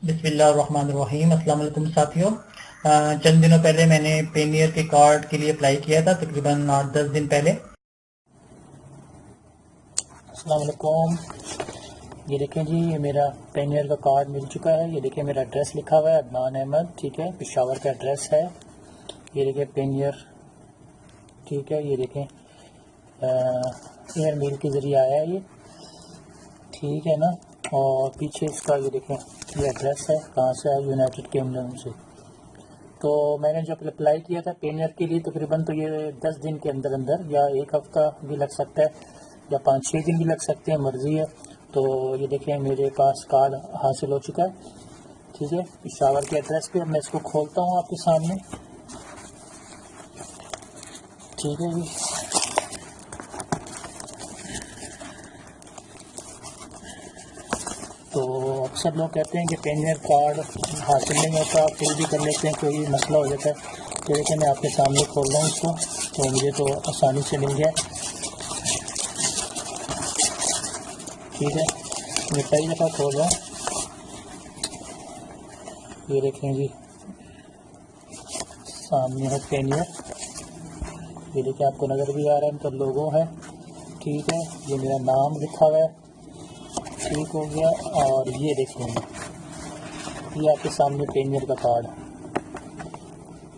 बिस्मिल्लाहिर्रहमानिर्रहीम। अस्सलाम वालेकुम साथियों। चंद दिनों पहले मैंने पेनियर के कार्ड के लिए अप्लाई किया था, तकरीबन 8-10 दिन पहले। अस्सलाम वालेकुम। ये देखें जी, ये मेरा पेनियर का कार्ड मिल चुका है। ये देखिए मेरा एड्रेस लिखा हुआ है अदनान अहमद, ठीक है, पेशावर का एड्रेस है। ये देखिए पेनियर, ठीक है। ये देखें एयर मेल के ज़रिए आया है ये, ठीक है ना। और पीछे इसका ये देखें, ये एड्रेस है कहाँ से है, यूनाइटेड किंगडम से। तो मैंने जब अप्लाई किया था पेनियर के लिए, तकरीबन तो ये 10 दिन के अंदर अंदर, या एक हफ़्ता भी लग सकता है, या 5-6 दिन भी लग सकते हैं, मर्ज़ी है। तो ये देखें मेरे पास कार्ड हासिल हो चुका है, ठीक है, पेशावर के एड्रेस पे। मैं इसको खोलता हूँ आपके सामने, ठीक है जी। तो अक्सर लोग कहते हैं कि पेनियर कार्ड हासिल नहीं होता, फिर भी कर लेते हैं, कोई मसला हो जाता है। तो देखिए मैं आपके सामने खोल रहा हूँ इसको, तो मुझे तो आसानी से मिल गया, ठीक है। मैं पहली दफ़ा खोल रहा हूँ। ये देखें जी, सामने है पेनियर। ये देखिए आपको नज़र भी आ रहा है, इनका लोगो है, ठीक है। ये मेरा नाम लिखा हुआ है, ठीक हो गया। और ये देखें, ये आपके सामने पेनियर का कार्ड,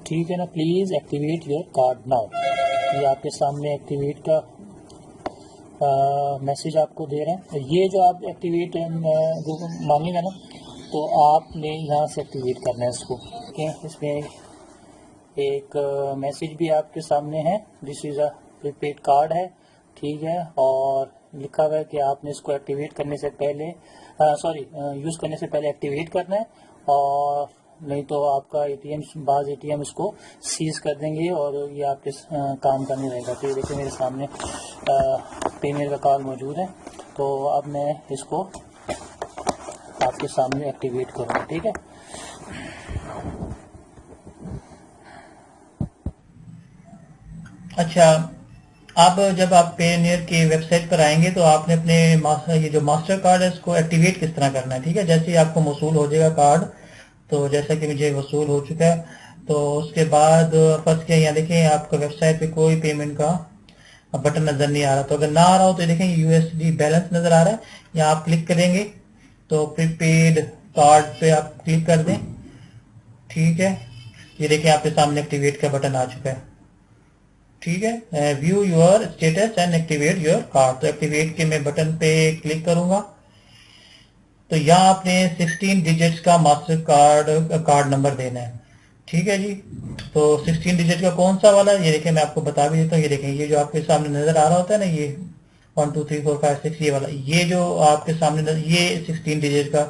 ठीक है ना। Please activate your card now. ये आपके सामने एक्टिवेट का मैसेज आपको दे रहे हैं। ये जो आप एक्टिवेट जो मांगेगा ना, तो आपने यहाँ से एक्टिवेट करना है इसको, ठीक है। इसमें एक मैसेज भी आपके सामने है, this is a prepaid card है, ठीक है। और लिखा हुआ है कि आपने इसको एक्टिवेट करने से पहले यूज़ करने से पहले एक्टिवेट करना है, और नहीं तो आपका बाज़ एटीएम इसको सीज कर देंगे और ये आपके काम का नहीं रहेगा। तो ये देखिए मेरे सामने पेमेंट का कार्ड मौजूद है। तो अब मैं इसको आपके सामने एक्टिवेट करूँगा, ठीक है। अच्छा, अब जब आप पेनियर की वेबसाइट पर आएंगे तो आपने अपने ये जो मास्टर कार्ड है इसको एक्टिवेट किस तरह करना है, ठीक है। जैसे ही आपको मौसूल हो जाएगा कार्ड, तो जैसा कि मुझे वसूल हो चुका है, तो उसके बाद फर्स्ट क्या, यहाँ देखें आपको वेबसाइट पे कोई पेमेंट का बटन नजर नहीं आ रहा। तो अगर ना आ रहा हो तो देखें यूएसडी बैलेंस नजर आ रहा है, यहाँ आप क्लिक करेंगे तो प्रीपेड कार्ड पे आप क्लिक कर दें, ठीक है। ये देखिए आपके सामने एक्टिवेट का बटन आ चुका है, ठीक है। View your status and activate your card. तो एक्टिवेट के मैं बटन पे क्लिक करूंगा, तो यहाँ आपने 16 डिजिट्स का मास्टर कार्ड नंबर देना है, ठीक है जी। तो 16 डिजिट का कौन सा वाला, ये देखिए मैं आपको बता भी देता हूँ। ये देखें, ये जो आपके सामने नजर आ रहा होता है ना, ये 1 2 3 4 5 6, ये वाला, ये जो आपके सामने ये 16 डिजिट का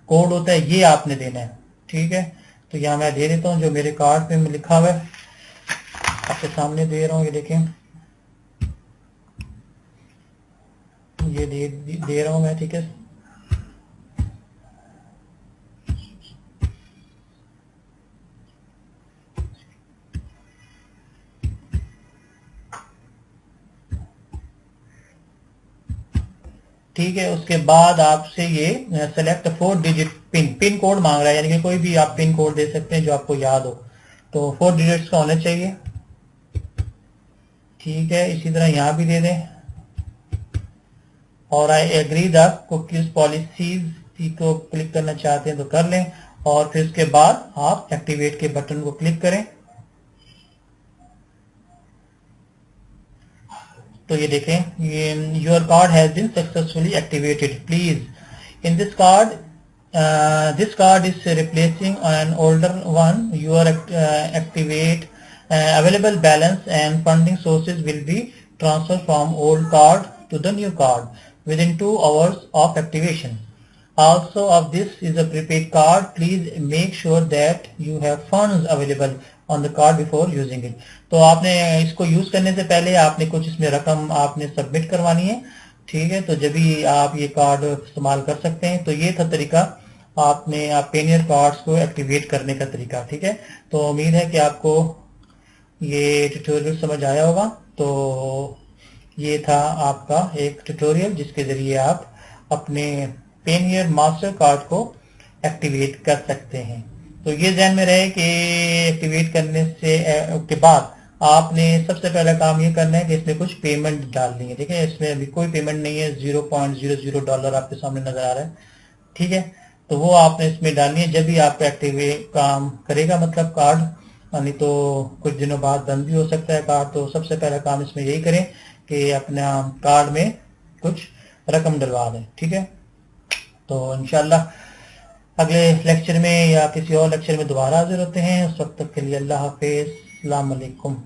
कोड होता है, ये आपने देना है, ठीक है। तो यहाँ मैं दे देता हूँ, जो मेरे कार्ड पे लिखा हुआ है आपके सामने दे रहा हूँ। ये देखें, ये दे रहा हूँ मैं, ठीक है। ठीक है, उसके बाद आपसे ये सेलेक्ट 4 डिजिट पिन कोड मांग रहा है, यानी कि कोई भी आप पिन कोड दे सकते हैं जो आपको याद हो। तो 4 डिजिट्स का होना चाहिए, ठीक है। इसी तरह यहाँ भी दे दें। और I agree the cookies policies को क्लिक करना चाहते हैं तो कर लें, और फिर उसके बाद आप एक्टिवेट के बटन को क्लिक करें। तो ये देखें, ये your card has been successfully activated, please in this card this card is replacing an older one. Your activate available balance and funding sources will be transferred from old card to the new card within 2 hours of activation. Also, of this is a prepaid card. Please make sure that you have funds available on the card before using it. तो आपने इसको use करने से पहले आपने कुछ इसमें रकम आपने सबमिट करवानी है, ठीक है। तो जब भी आप ये कार्ड इस्तेमाल कर सकते हैं। तो ये था तरीका आप पेनियर कार्ड्स को एक्टिवेट करने का तरीका, ठीक है। तो उम्मीद है कि आपको ये ट्यूटोरियल समझ आया होगा। तो ये था आपका एक ट्यूटोरियल जिसके जरिए आप अपने पेनियर मास्टर कार्ड को एक्टिवेट कर सकते हैं। तो ये ध्यान में रहे कि एक्टिवेट करने से के बाद आपने सबसे पहला काम ये करना है कि इसमें कुछ पेमेंट डालनी है। ठीक है, इसमें अभी कोई पेमेंट नहीं है, $0.00 आपके सामने नजर आ रहा है। ठीक है, तो वो आपने इसमें डालनी है जब भी आपका एक्टिवेट काम करेगा, मतलब कार्ड, नहीं तो कुछ दिनों बाद बंद भी हो सकता है कार्ड। तो सबसे पहला काम इसमें यही करें कि अपना कार्ड में कुछ रकम डलवा दें। ठीक है, तो इंशाल्लाह अगले लेक्चर में या किसी और लेक्चर में दोबारा हाजिर होते हैं। उस वक्त तक के लिए अल्लाह हाफिज, अस्सलाम वालेकुम।